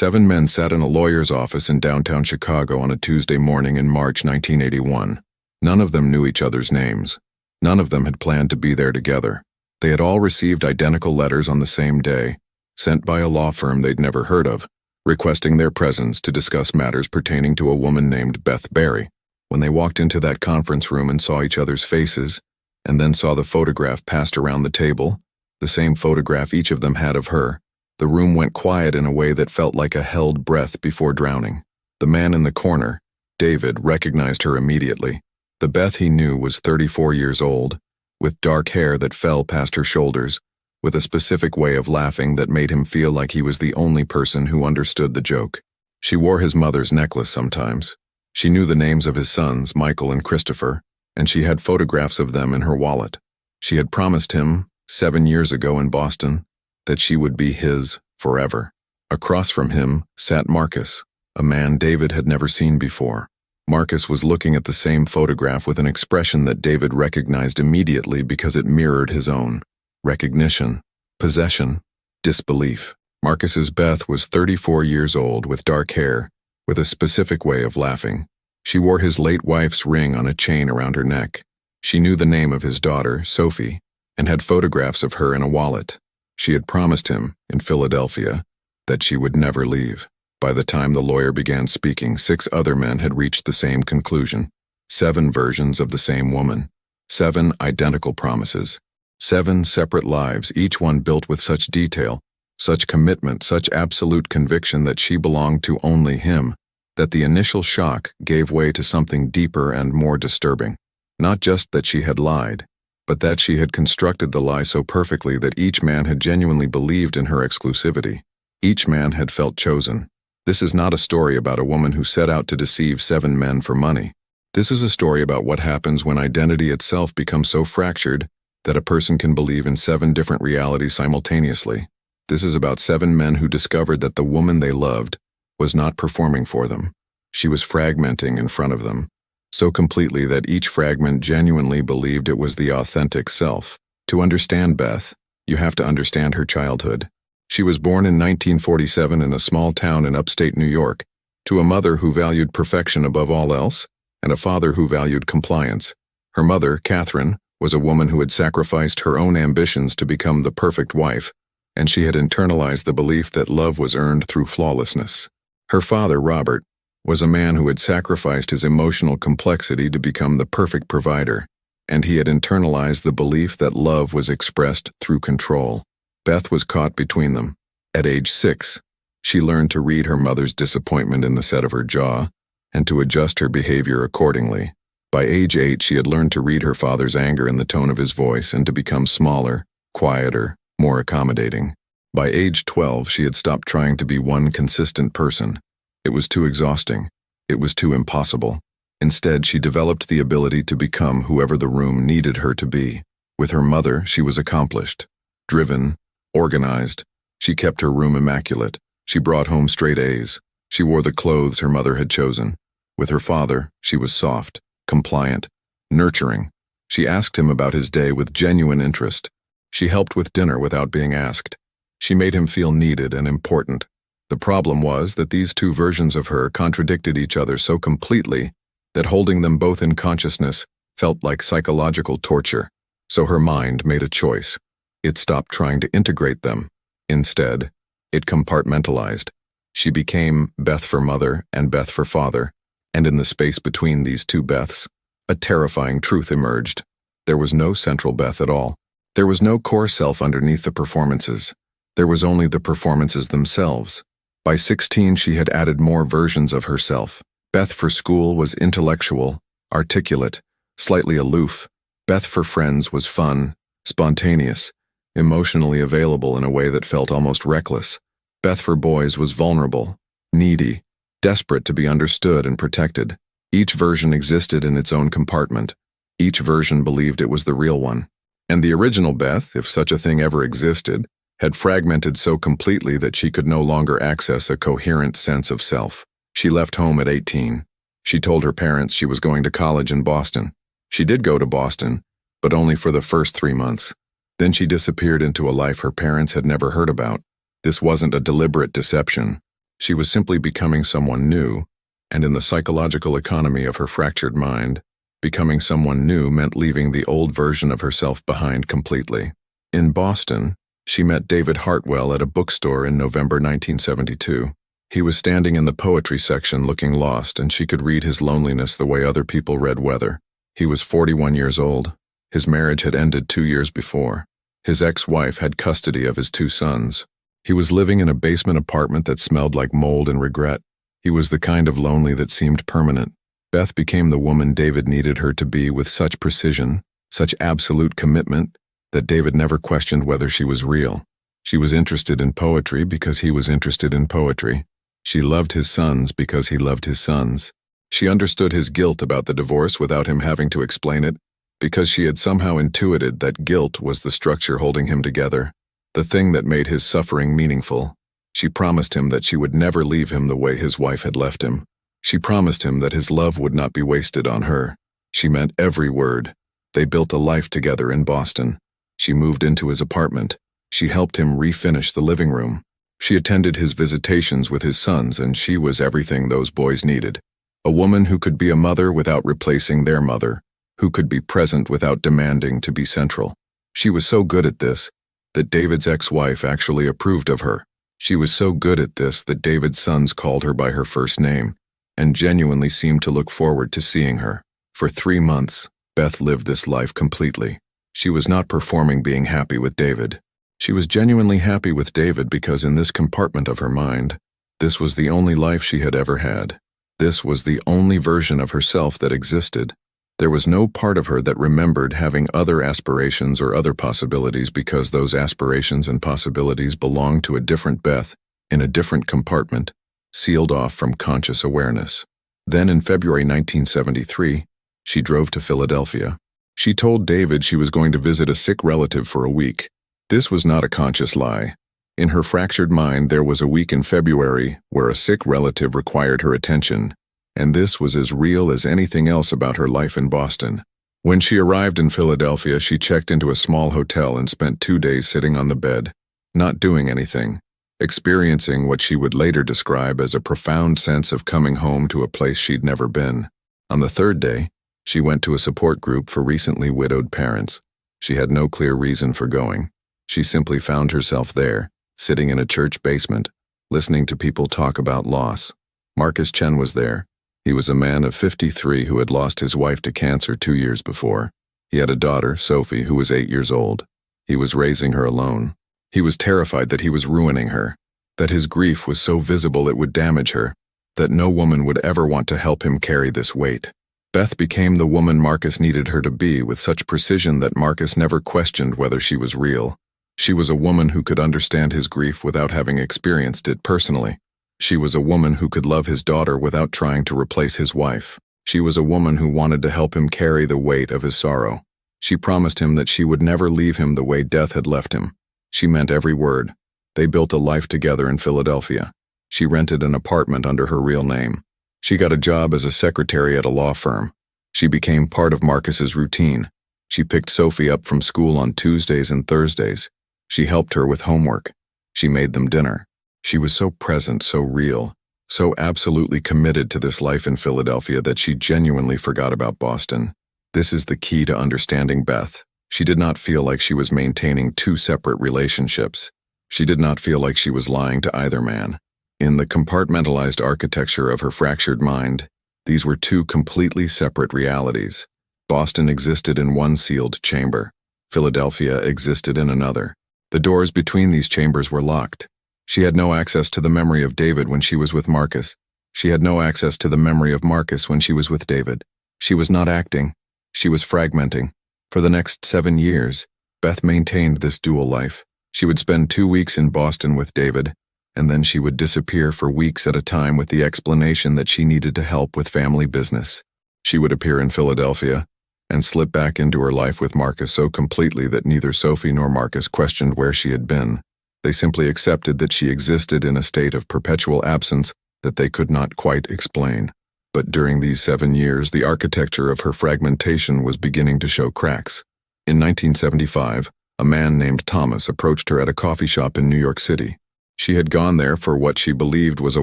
7 men sat in a lawyer's office in downtown Chicago on a Tuesday morning in March 1981. None of them knew each other's names. None of them had planned to be there together. They had all received identical letters on the same day, sent by a law firm they'd never heard of, requesting their presence to discuss matters pertaining to a woman named Beth Barry. When they walked into that conference room and saw each other's faces, and then saw the photograph passed around the table, the same photograph each of them had of her, the room went quiet in a way that felt like a held breath before drowning. The man in the corner, David, recognized her immediately. The Beth he knew was 34 years old, with dark hair that fell past her shoulders, with a specific way of laughing that made him feel like he was the only person who understood the joke. She wore his mother's necklace sometimes. She knew the names of his sons, Michael and Christopher, and she had photographs of them in her wallet. She had promised him, 7 years ago in Boston, that she would be his forever. Across from him sat Marcus, a man David had never seen before. Marcus was looking at the same photograph with an expression that David recognized immediately because it mirrored his own. Recognition, possession, disbelief. Marcus's Beth was 34 years old with dark hair, with a specific way of laughing. She wore his late wife's ring on a chain around her neck. She knew the name of his daughter, Sophie, and had photographs of her in a wallet. She had promised him, in Philadelphia, that she would never leave. By the time the lawyer began speaking, 6 other men had reached the same conclusion. 7 versions of the same woman. 7 identical promises. 7 separate lives, each one built with such detail, such commitment, such absolute conviction that she belonged to only him, that the initial shock gave way to something deeper and more disturbing. Not just that she had lied, but that she had constructed the lie so perfectly that each man had genuinely believed in her exclusivity. Each man had felt chosen. This is not a story about a woman who set out to deceive 7 men for money. This is a story about what happens when identity itself becomes so fractured that a person can believe in 7 different realities simultaneously. This is about 7 men who discovered that the woman they loved was not performing for them. She was fragmenting in front of them, so completely that each fragment genuinely believed it was the authentic self. To understand Beth, you have to understand her childhood. She was born in 1947 in a small town in upstate New York, to a mother who valued perfection above all else, and a father who valued compliance. Her mother, Catherine, was a woman who had sacrificed her own ambitions to become the perfect wife, and she had internalized the belief that love was earned through flawlessness. Her father, Robert, was a man who had sacrificed his emotional complexity to become the perfect provider, and he had internalized the belief that love was expressed through control. Beth was caught between them. At age 6, she learned to read her mother's disappointment in the set of her jaw, and to adjust her behavior accordingly. By age 8, she had learned to read her father's anger in the tone of his voice and to become smaller, quieter, more accommodating. By age 12, she had stopped trying to be one consistent person. It was too exhausting. It was too impossible. Instead, she developed the ability to become whoever the room needed her to be. With her mother, she was accomplished, driven, organized. She kept her room immaculate. She brought home straight A's. She wore the clothes her mother had chosen. With her father, she was soft, compliant, nurturing. She asked him about his day with genuine interest. She helped with dinner without being asked. She made him feel needed and important. The problem was that these 2 versions of her contradicted each other so completely that holding them both in consciousness felt like psychological torture. So her mind made a choice. It stopped trying to integrate them. Instead, it compartmentalized. She became Beth for mother and Beth for father, and in the space between these 2 Beths, a terrifying truth emerged. There was no central Beth at all. There was no core self underneath the performances. There was only the performances themselves. By 16, she had added more versions of herself. Beth for school was intellectual, articulate, slightly aloof. Beth for friends was fun, spontaneous, emotionally available in a way that felt almost reckless. Beth for boys was vulnerable, needy, desperate to be understood and protected. Each version existed in its own compartment. Each version believed it was the real one. And the original Beth, if such a thing ever existed, had fragmented so completely that she could no longer access a coherent sense of self. She left home at 18. She told her parents she was going to college in Boston. She did go to Boston, but only for the first 3 months. Then she disappeared into a life her parents had never heard about. This wasn't a deliberate deception. She was simply becoming someone new, and in the psychological economy of her fractured mind, becoming someone new meant leaving the old version of herself behind completely. In Boston, she met David Hartwell at a bookstore in November 1972. He was standing in the poetry section looking lost, and she could read his loneliness the way other people read weather. He was 41 years old. His marriage had ended 2 years before. His ex-wife had custody of his 2 sons. He was living in a basement apartment that smelled like mold and regret. He was the kind of lonely that seemed permanent. Beth became the woman David needed her to be with such precision, such absolute commitment, that David never questioned whether she was real. She was interested in poetry because he was interested in poetry. She loved his sons because he loved his sons. She understood his guilt about the divorce without him having to explain it, because she had somehow intuited that guilt was the structure holding him together, the thing that made his suffering meaningful. She promised him that she would never leave him the way his wife had left him. She promised him that his love would not be wasted on her. She meant every word. They built a life together in Boston. She moved into his apartment. She helped him refinish the living room. She attended his visitations with his sons, and she was everything those boys needed. A woman who could be a mother without replacing their mother, who could be present without demanding to be central. She was so good at this that David's ex-wife actually approved of her. She was so good at this that David's sons called her by her first name and genuinely seemed to look forward to seeing her. For 3 months, Beth lived this life completely. She was not performing being happy with David. She was genuinely happy with David because in this compartment of her mind, this was the only life she had ever had. This was the only version of herself that existed. There was no part of her that remembered having other aspirations or other possibilities because those aspirations and possibilities belonged to a different Beth in a different compartment, sealed off from conscious awareness. Then in February 1973, she drove to Philadelphia. She told David she was going to visit a sick relative for a week. This was not a conscious lie. In her fractured mind, there was a week in February where a sick relative required her attention, and this was as real as anything else about her life in Boston. When she arrived in Philadelphia, she checked into a small hotel and spent 2 days sitting on the bed, not doing anything, experiencing what she would later describe as a profound sense of coming home to a place she'd never been. On the 3rd day, she went to a support group for recently widowed parents. She had no clear reason for going. She simply found herself there, sitting in a church basement, listening to people talk about loss. Marcus Chen was there. He was a man of 53 who had lost his wife to cancer 2 years before. He had a daughter, Sophie, who was 8 years old. He was raising her alone. He was terrified that he was ruining her, that his grief was so visible it would damage her, that no woman would ever want to help him carry this weight. Beth became the woman Marcus needed her to be with such precision that Marcus never questioned whether she was real. She was a woman who could understand his grief without having experienced it personally. She was a woman who could love his daughter without trying to replace his wife. She was a woman who wanted to help him carry the weight of his sorrow. She promised him that she would never leave him the way death had left him. She meant every word. They built a life together in Philadelphia. She rented an apartment under her real name. She got a job as a secretary at a law firm. She became part of Marcus's routine. She picked Sophie up from school on Tuesdays and Thursdays. She helped her with homework. She made them dinner. She was so present, so real, so absolutely committed to this life in Philadelphia that she genuinely forgot about Boston. This is the key to understanding Beth. She did not feel like she was maintaining 2 separate relationships. She did not feel like she was lying to either man. In the compartmentalized architecture of her fractured mind, these were 2 completely separate realities. Boston existed in one sealed chamber. Philadelphia existed in another. The doors between these chambers were locked. She had no access to the memory of David when she was with Marcus. She had no access to the memory of Marcus when she was with David. She was not acting. She was fragmenting. For the next 7 years, Beth maintained this dual life. She would spend 2 weeks in Boston with David, and then she would disappear for weeks at a time with the explanation that she needed to help with family business. She would appear in Philadelphia and slip back into her life with Marcus so completely that neither Sophie nor Marcus questioned where she had been. They simply accepted that she existed in a state of perpetual absence that they could not quite explain. But during these 7 years, the architecture of her fragmentation was beginning to show cracks. In 1975, a man named Thomas approached her at a coffee shop in New York City. She had gone there for what she believed was a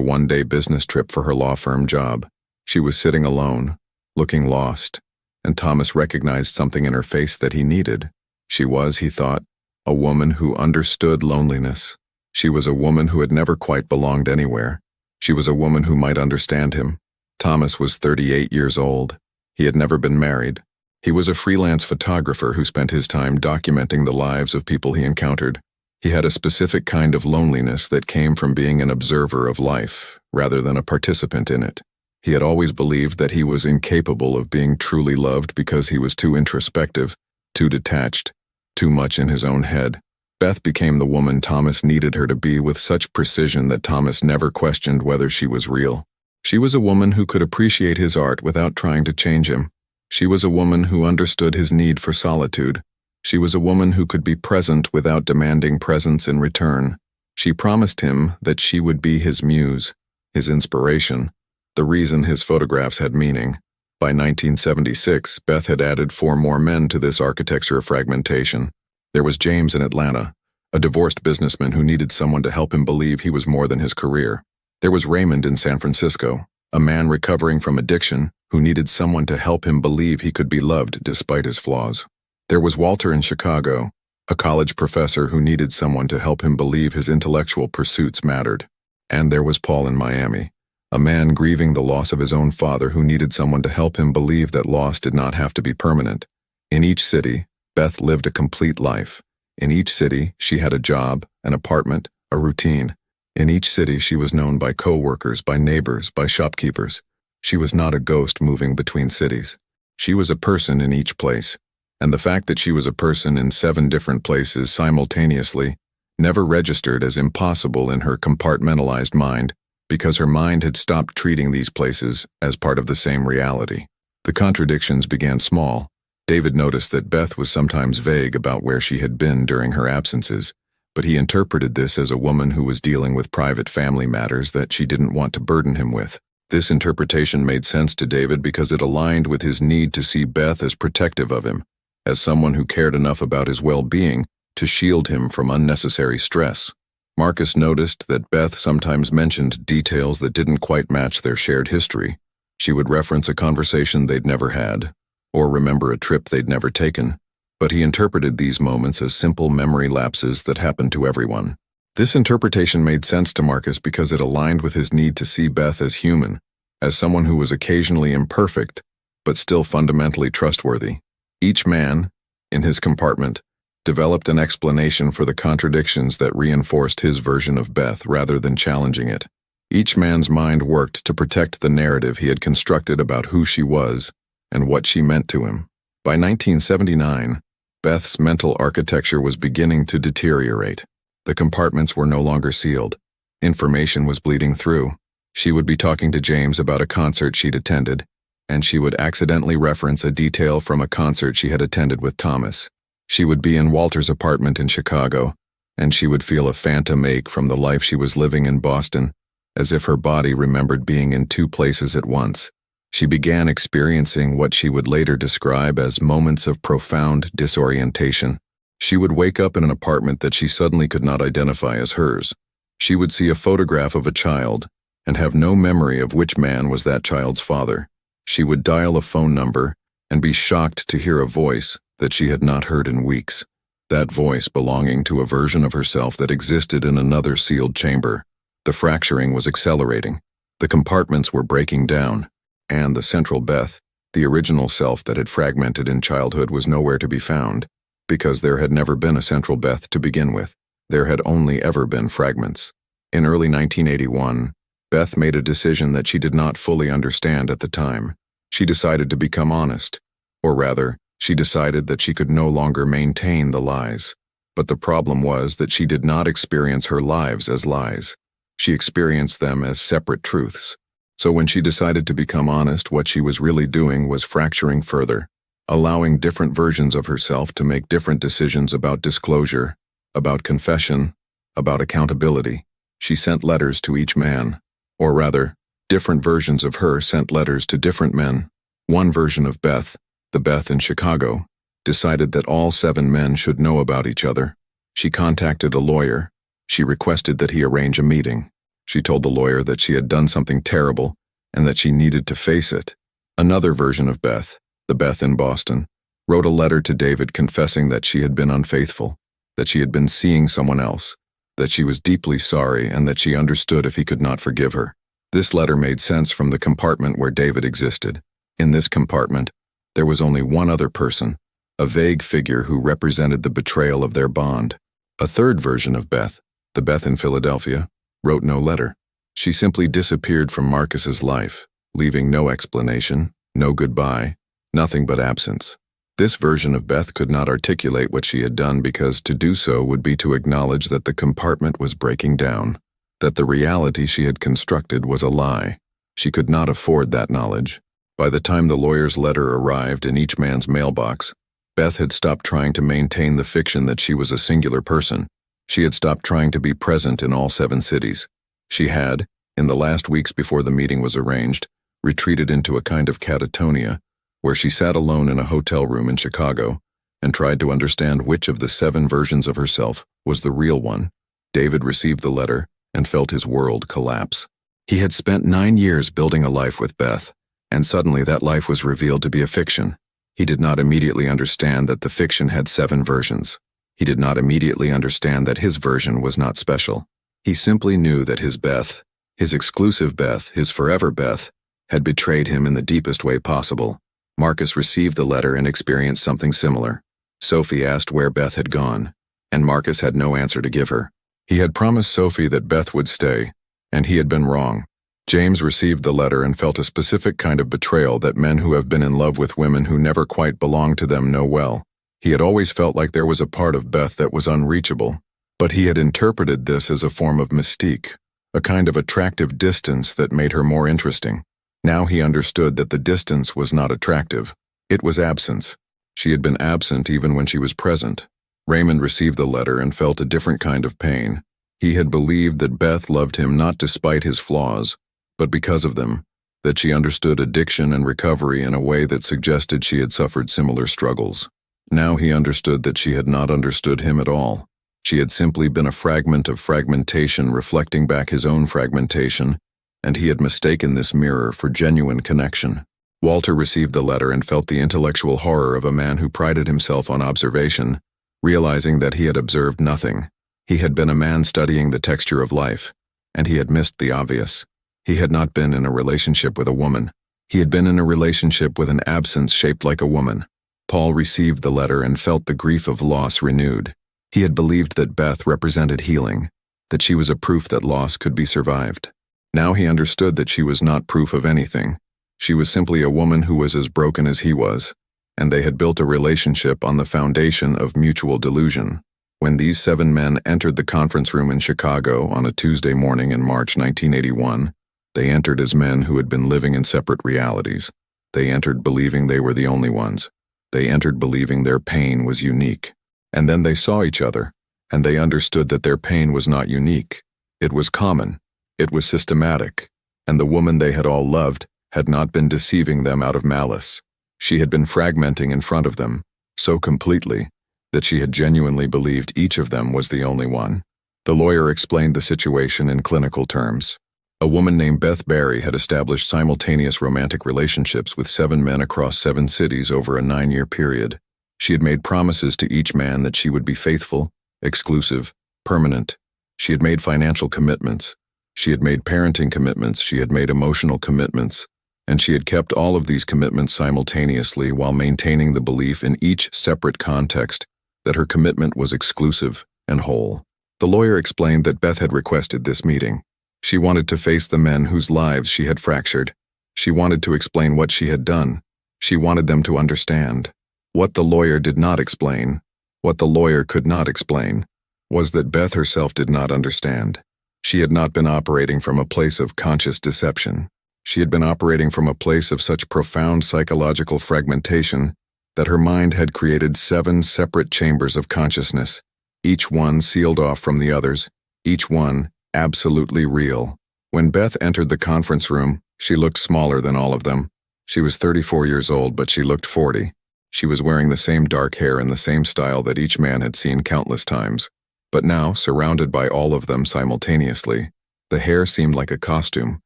one-day business trip for her law firm job. She was sitting alone, looking lost, and Thomas recognized something in her face that he needed. She was, he thought, a woman who understood loneliness. She was a woman who had never quite belonged anywhere. She was a woman who might understand him. Thomas was 38 years old. He had never been married. He was a freelance photographer who spent his time documenting the lives of people he encountered. He had a specific kind of loneliness that came from being an observer of life, rather than a participant in it. He had always believed that he was incapable of being truly loved because he was too introspective, too detached, too much in his own head. Beth became the woman Thomas needed her to be with such precision that Thomas never questioned whether she was real. She was a woman who could appreciate his art without trying to change him. She was a woman who understood his need for solitude. She was a woman who could be present without demanding presence in return. She promised him that she would be his muse, his inspiration, the reason his photographs had meaning. By 1976, Beth had added 4 more men to this architecture of fragmentation. There was James in Atlanta, a divorced businessman who needed someone to help him believe he was more than his career. There was Raymond in San Francisco, a man recovering from addiction who needed someone to help him believe he could be loved despite his flaws. There was Walter in Chicago, a college professor who needed someone to help him believe his intellectual pursuits mattered. And there was Paul in Miami, a man grieving the loss of his own father who needed someone to help him believe that loss did not have to be permanent. In each city, Beth lived a complete life. In each city, she had a job, an apartment, a routine. In each city, she was known by co-workers, by neighbors, by shopkeepers. She was not a ghost moving between cities. She was a person in each place. And the fact that she was a person in 7 different places simultaneously never registered as impossible in her compartmentalized mind, because her mind had stopped treating these places as part of the same reality. The contradictions began small. David noticed that Beth was sometimes vague about where she had been during her absences, but he interpreted this as a woman who was dealing with private family matters that she didn't want to burden him with. This interpretation made sense to David because it aligned with his need to see Beth as protective of him, as someone who cared enough about his well-being to shield him from unnecessary stress. Marcus noticed that Beth sometimes mentioned details that didn't quite match their shared history. She would reference a conversation they'd never had, or remember a trip they'd never taken, but he interpreted these moments as simple memory lapses that happened to everyone. This interpretation made sense to Marcus because it aligned with his need to see Beth as human, as someone who was occasionally imperfect, but still fundamentally trustworthy. Each man, in his compartment, developed an explanation for the contradictions that reinforced his version of Beth rather than challenging it. Each man's mind worked to protect the narrative he had constructed about who she was and what she meant to him. By 1979, Beth's mental architecture was beginning to deteriorate. The compartments were no longer sealed. Information was bleeding through. She would be talking to James about a concert she'd attended, and she would accidentally reference a detail from a concert she had attended with Thomas. She would be in Walter's apartment in Chicago, and she would feel a phantom ache from the life she was living in Boston, as if her body remembered being in 2 places at once. She began experiencing what she would later describe as moments of profound disorientation. She would wake up in an apartment that she suddenly could not identify as hers. She would see a photograph of a child and have no memory of which man was that child's father. She would dial a phone number and be shocked to hear a voice that she had not heard in weeks. That voice belonging to a version of herself that existed in another sealed chamber. The fracturing was accelerating. The compartments were breaking down. And the central Beth, the original self that had fragmented in childhood, was nowhere to be found, because there had never been a central Beth to begin with. There had only ever been fragments. In early 1981, Beth made a decision that she did not fully understand at the time. She decided to become honest, or rather, she decided that she could no longer maintain the lies. But the problem was that she did not experience her lives as lies. She experienced them as separate truths. So when she decided to become honest, what she was really doing was fracturing further, allowing different versions of herself to make different decisions about disclosure, about confession, about accountability. She sent letters to each man, or rather, different versions of her sent letters to different men. One version of Beth, the Beth in Chicago, decided that all 7 men should know about each other. She contacted a lawyer. She requested that he arrange a meeting. She told the lawyer that she had done something terrible and that she needed to face it. Another version of Beth, the Beth in Boston, wrote a letter to David confessing that she had been unfaithful, that she had been seeing someone else, that she was deeply sorry and that she understood if he could not forgive her. This letter made sense from the compartment where David existed. In this compartment, there was only one other person, a vague figure who represented the betrayal of their bond. A third version of Beth, the Beth in Philadelphia, wrote no letter. She simply disappeared from Marcus's life, leaving no explanation, no goodbye, nothing but absence. This version of Beth could not articulate what she had done because to do so would be to acknowledge that the compartment was breaking down, that the reality she had constructed was a lie. She could not afford that knowledge. By the time the lawyer's letter arrived in each man's mailbox, Beth had stopped trying to maintain the fiction that she was a singular person. She had stopped trying to be present in all 7 cities. She had, in the last weeks before the meeting was arranged, retreated into a kind of catatonia, where she sat alone in a hotel room in Chicago and tried to understand which of the 7 versions of herself was the real one. David received the letter and felt his world collapse. He had spent 9 years building a life with Beth, and suddenly that life was revealed to be a fiction. He did not immediately understand that the fiction had 7 versions. He did not immediately understand that his version was not special. He simply knew that his Beth, his exclusive Beth, his forever Beth, had betrayed him in the deepest way possible. Marcus received the letter and experienced something similar. Sophie asked where Beth had gone, and Marcus had no answer to give her. He had promised Sophie that Beth would stay, and he had been wrong. James received the letter and felt a specific kind of betrayal that men who have been in love with women who never quite belong to them know well. He had always felt like there was a part of Beth that was unreachable, but he had interpreted this as a form of mystique, a kind of attractive distance that made her more interesting. Now he understood that the distance was not attractive. It was absence. She had been absent even when she was present. Raymond received the letter and felt a different kind of pain. He had believed that Beth loved him not despite his flaws, but because of them, that she understood addiction and recovery in a way that suggested she had suffered similar struggles. Now he understood that she had not understood him at all. She had simply been a fragment of fragmentation reflecting back his own fragmentation, and he had mistaken this mirror for genuine connection. Walter received the letter and felt the intellectual horror of a man who prided himself on observation, realizing that he had observed nothing. He had been a man studying the texture of life, and he had missed the obvious. He had not been in a relationship with a woman. He had been in a relationship with an absence shaped like a woman. Paul received the letter and felt the grief of loss renewed. He had believed that Beth represented healing, that she was a proof that loss could be survived. Now he understood that she was not proof of anything. She was simply a woman who was as broken as he was, and they had built a relationship on the foundation of mutual delusion. When these 7 men entered the conference room in Chicago on a Tuesday morning in March 1981, they entered as men who had been living in separate realities. They entered believing they were the only ones. They entered believing their pain was unique. And then they saw each other, and they understood that their pain was not unique. It was common. It was systematic. And the woman they had all loved had not been deceiving them out of malice. She had been fragmenting in front of them, so completely, that she had genuinely believed each of them was the only one. The lawyer explained the situation in clinical terms. A woman named Beth Barry had established simultaneous romantic relationships with 7 men across 7 cities over a 9-year period. She had made promises to each man that she would be faithful, exclusive, permanent. She had made financial commitments. She had made parenting commitments. She had made emotional commitments. And she had kept all of these commitments simultaneously while maintaining the belief in each separate context that her commitment was exclusive and whole. The lawyer explained that Beth had requested this meeting. She wanted to face the men whose lives she had fractured. She wanted to explain what she had done. She wanted them to understand. What the lawyer did not explain, what the lawyer could not explain, was that Beth herself did not understand. She had not been operating from a place of conscious deception. She had been operating from a place of such profound psychological fragmentation that her mind had created 7 separate chambers of consciousness, each one sealed off from the others, each one absolutely real. When Beth entered the conference room, she looked smaller than all of them. She was 34 years old, but she looked 40. She was wearing the same dark hair and the same style that each man had seen countless times. But now, surrounded by all of them simultaneously, the hair seemed like a costume,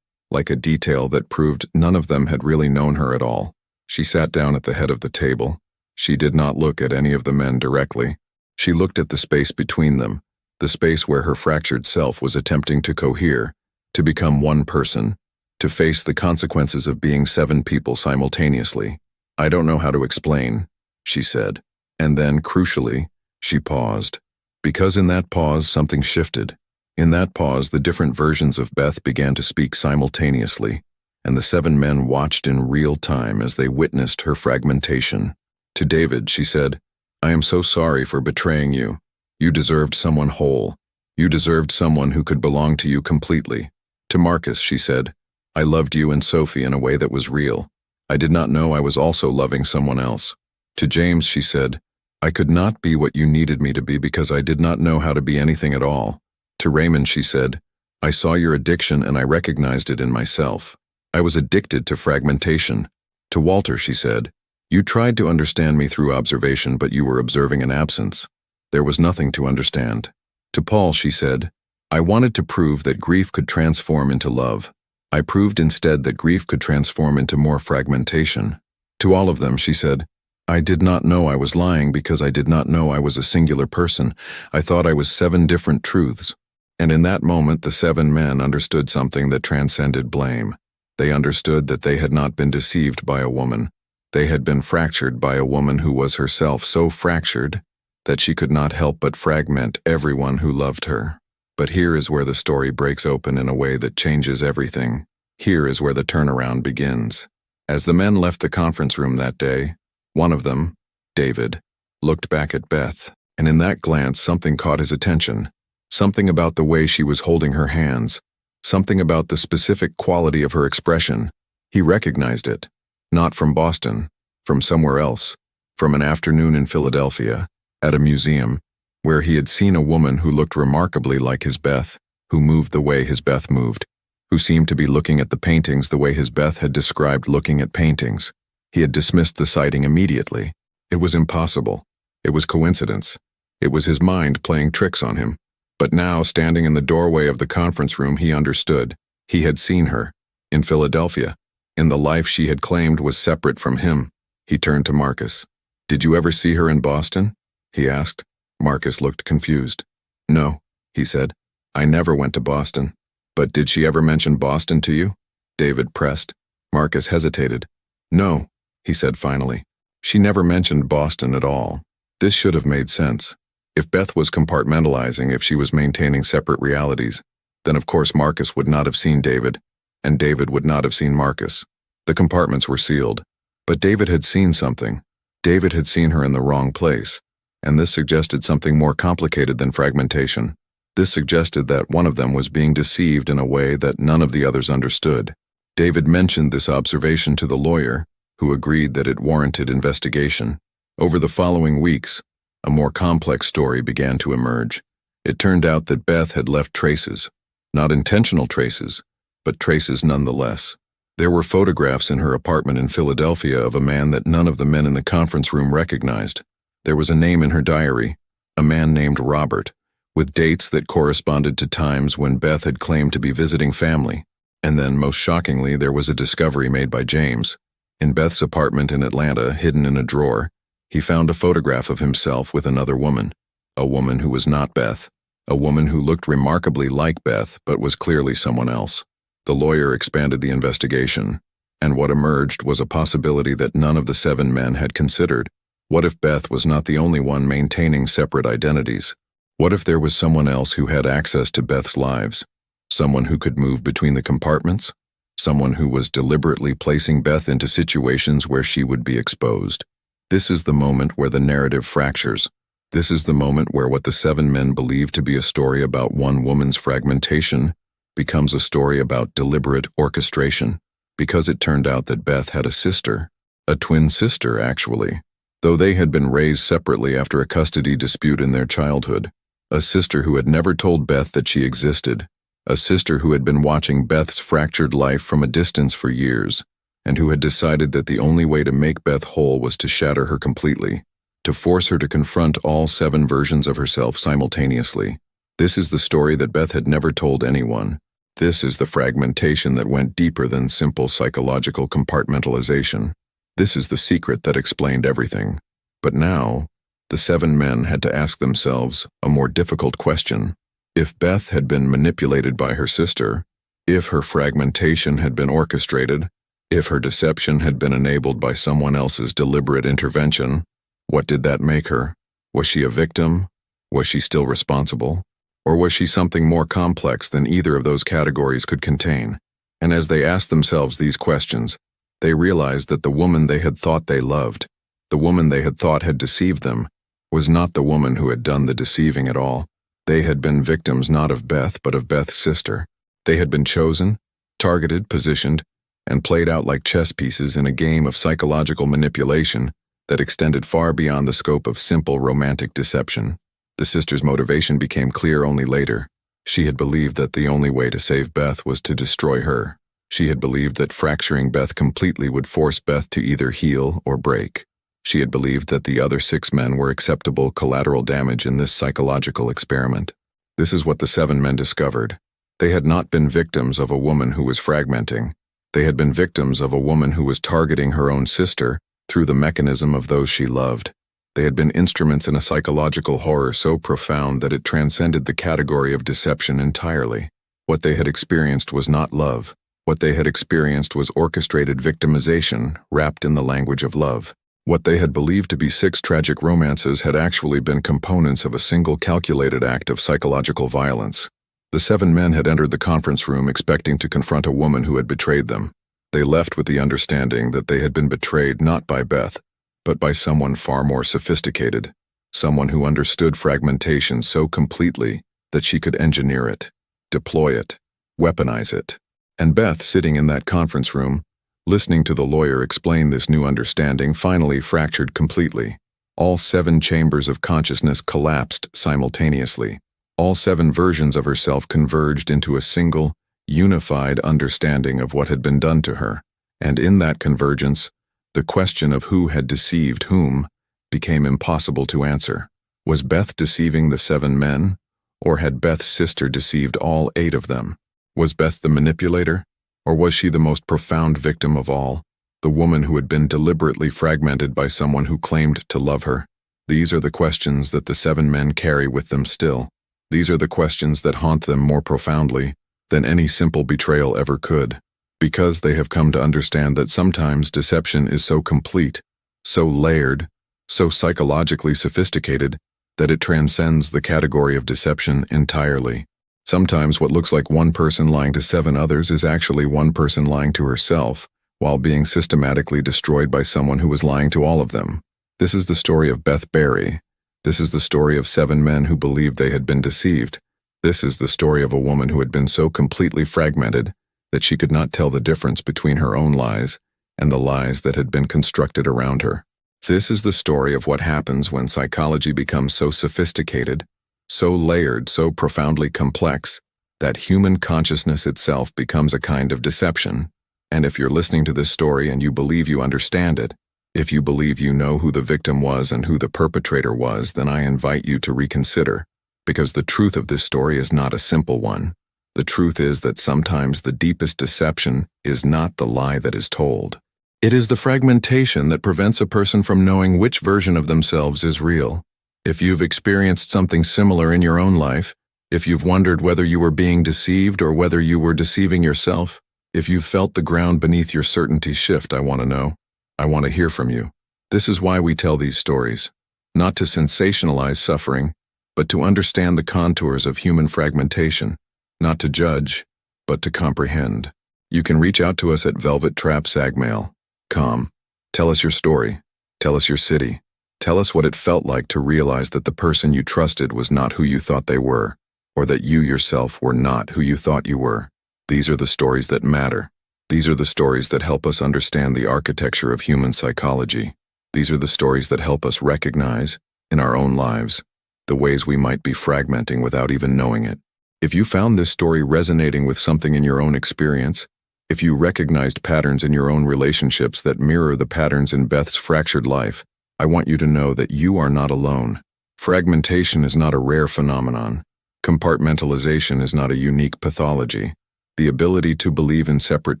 like a detail that proved none of them had really known her at all. She sat down at the head of the table. She did not look at any of the men directly. She looked at the space between them, the space where her fractured self was attempting to cohere, to become one person, to face the consequences of being 7 people simultaneously. "I don't know how to explain," she said. And then, crucially, she paused. Because in that pause, something shifted. In that pause, the different versions of Beth began to speak simultaneously, and the 7 men watched in real time as they witnessed her fragmentation. To David, she said, "I am so sorry for betraying you. You deserved someone whole. You deserved someone who could belong to you completely." To Marcus, she said, "I loved you and Sophie in a way that was real. I did not know I was also loving someone else." To James, she said, "I could not be what you needed me to be because I did not know how to be anything at all." To Raymond, she said, "I saw your addiction and I recognized it in myself. I was addicted to fragmentation." To Walter, she said, "You tried to understand me through observation, but you were observing an absence. There was nothing to understand." To Paul, she said, "I wanted to prove that grief could transform into love. I proved instead that grief could transform into more fragmentation." To all of them, she said, "I did not know I was lying because I did not know I was a singular person. I thought I was 7 different truths." And in that moment, the 7 men understood something that transcended blame. They understood that they had not been deceived by a woman. They had been fractured by a woman who was herself so fractured that she could not help but fragment everyone who loved her. But here is where the story breaks open in a way that changes everything. Here is where the turnaround begins. As the men left the conference room that day, one of them, David, looked back at Beth, and in that glance something caught his attention. Something about the way she was holding her hands, something about the specific quality of her expression. He recognized it, not from Boston, from somewhere else, from an afternoon in Philadelphia, at a museum, where he had seen a woman who looked remarkably like his Beth, who moved the way his Beth moved, who seemed to be looking at the paintings the way his Beth had described looking at paintings. He had dismissed the sighting immediately. It was impossible. It was coincidence. It was his mind playing tricks on him. But now, standing in the doorway of the conference room, he understood. He had seen her, in Philadelphia, in the life she had claimed was separate from him. He turned to Marcus. "Did you ever see her in Boston?" he asked. Marcus looked confused. "No," he said. "I never went to Boston." "But did she ever mention Boston to you?" David pressed. Marcus hesitated. "No," he said finally. "She never mentioned Boston at all." This should have made sense. If Beth was compartmentalizing, if she was maintaining separate realities, then of course Marcus would not have seen David, and David would not have seen Marcus. The compartments were sealed. But David had seen something. David had seen her in the wrong place, and this suggested something more complicated than fragmentation. This suggested that one of them was being deceived in a way that none of the others understood. David mentioned this observation to the lawyer, who agreed that it warranted investigation. Over the following weeks, a more complex story began to emerge. It turned out that Beth had left traces, not intentional traces, but traces nonetheless. There were photographs in her apartment in Philadelphia of a man that none of the men in the conference room recognized. There was a name in her diary, a man named Robert, with dates that corresponded to times when Beth had claimed to be visiting family. And then, most shockingly, there was a discovery made by James. In Beth's apartment in Atlanta, hidden in a drawer, he found a photograph of himself with another woman, a woman who was not Beth, a woman who looked remarkably like Beth but was clearly someone else. The lawyer expanded the investigation, and what emerged was a possibility that none of the 7 men had considered. What if Beth was not the only one maintaining separate identities? What if there was someone else who had access to Beth's lives? Someone who could move between the compartments? Someone who was deliberately placing Beth into situations where she would be exposed? This is the moment where the narrative fractures. This is the moment where what the 7 men believed to be a story about one woman's fragmentation becomes a story about deliberate orchestration, because it turned out that Beth had a sister, a twin sister actually, though they had been raised separately after a custody dispute in their childhood, a sister who had never told Beth that she existed, a sister who had been watching Beth's fractured life from a distance for years, and who had decided that the only way to make Beth whole was to shatter her completely. to force her to confront all 7 versions of herself simultaneously. This is the story that Beth had never told anyone. This is the fragmentation that went deeper than simple psychological compartmentalization. This is the secret that explained everything. But now, the 7 men had to ask themselves a more difficult question. If Beth had been manipulated by her sister, if her fragmentation had been orchestrated, if her deception had been enabled by someone else's deliberate intervention, what did that make her? Was she a victim? Was she still responsible? Or was she something more complex than either of those categories could contain? And as they asked themselves these questions, they realized that the woman they had thought they loved, the woman they had thought had deceived them, was not the woman who had done the deceiving at all. They had been victims not of Beth, but of Beth's sister. They had been chosen, targeted, positioned, and played out like chess pieces in a game of psychological manipulation that extended far beyond the scope of simple romantic deception. The sister's motivation became clear only later. She had believed that the only way to save Beth was to destroy her. She had believed that fracturing Beth completely would force Beth to either heal or break. She had believed that the other 6 men were acceptable collateral damage in this psychological experiment. This is what the 7 men discovered. They had not been victims of a woman who was fragmenting. They had been victims of a woman who was targeting her own sister through the mechanism of those she loved. They had been instruments in a psychological horror so profound that it transcended the category of deception entirely. What they had experienced was not love. What they had experienced was orchestrated victimization wrapped in the language of love. What they had believed to be 6 tragic romances had actually been components of a single calculated act of psychological violence. The 7 men had entered the conference room expecting to confront a woman who had betrayed them. They left with the understanding that they had been betrayed not by Beth, but by someone far more sophisticated, someone who understood fragmentation so completely that she could engineer it, deploy it, weaponize it. And Beth, sitting in that conference room, listening to the lawyer explain this new understanding, finally fractured completely. All 7 chambers of consciousness collapsed simultaneously. All 7 versions of herself converged into a single, unified understanding of what had been done to her. And in that convergence, the question of who had deceived whom became impossible to answer. Was Beth deceiving the 7 men, or had Beth's sister deceived all 8 of them? Was Beth the manipulator, or was she the most profound victim of all, the woman who had been deliberately fragmented by someone who claimed to love her? These are the questions that the 7 men carry with them still. These are the questions that haunt them more profoundly than any simple betrayal ever could, because they have come to understand that sometimes deception is so complete, so layered, so psychologically sophisticated, that it transcends the category of deception entirely. Sometimes what looks like one person lying to 7 others is actually one person lying to herself, while being systematically destroyed by someone who was lying to all of them. This is the story of Beth Barry. This is the story of 7 men who believed they had been deceived. This is the story of a woman who had been so completely fragmented that she could not tell the difference between her own lies and the lies that had been constructed around her. This is the story of what happens when psychology becomes so sophisticated, so layered, so profoundly complex, that human consciousness itself becomes a kind of deception. And if you're listening to this story and you believe you understand it, if you believe you know who the victim was and who the perpetrator was, then I invite you to reconsider, because the truth of this story is not a simple one. The truth is that sometimes the deepest deception is not the lie that is told. It is the fragmentation that prevents a person from knowing which version of themselves is real. If you've experienced something similar in your own life, if you've wondered whether you were being deceived or whether you were deceiving yourself, if you've felt the ground beneath your certainty shift, I want to know. I want to hear from you. This is why we tell these stories. Not to sensationalize suffering, but to understand the contours of human fragmentation. Not to judge, but to comprehend. You can reach out to us at velvettraps@gmail.com. Tell us your story. Tell us your city. Tell us what it felt like to realize that the person you trusted was not who you thought they were, or that you yourself were not who you thought you were. These are the stories that matter. These are the stories that help us understand the architecture of human psychology. These are the stories that help us recognize, in our own lives, the ways we might be fragmenting without even knowing it. If you found this story resonating with something in your own experience, if you recognized patterns in your own relationships that mirror the patterns in Beth's fractured life, I want you to know that you are not alone. Fragmentation is not a rare phenomenon. Compartmentalization is not a unique pathology. The ability to believe in separate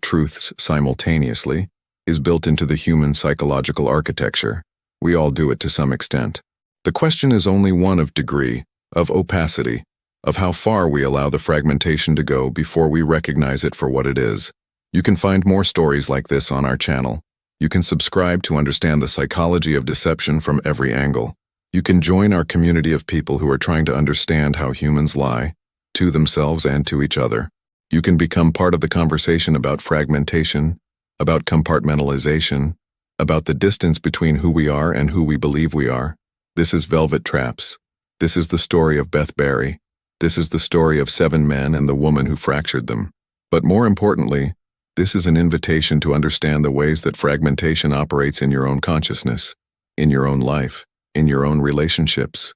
truths simultaneously is built into the human psychological architecture. We all do it to some extent. The question is only one of degree, of opacity, of how far we allow the fragmentation to go before we recognize it for what it is. You can find more stories like this on our channel. You can subscribe to understand the psychology of deception from every angle. You can join our community of people who are trying to understand how humans lie, to themselves and to each other. You can become part of the conversation about fragmentation, about compartmentalization, about the distance between who we are and who we believe we are. This is Velvet Traps. This is the story of Beth Barry. This is the story of 7 men and the woman who fractured them. But more importantly, this is an invitation to understand the ways that fragmentation operates in your own consciousness, in your own life, in your own relationships.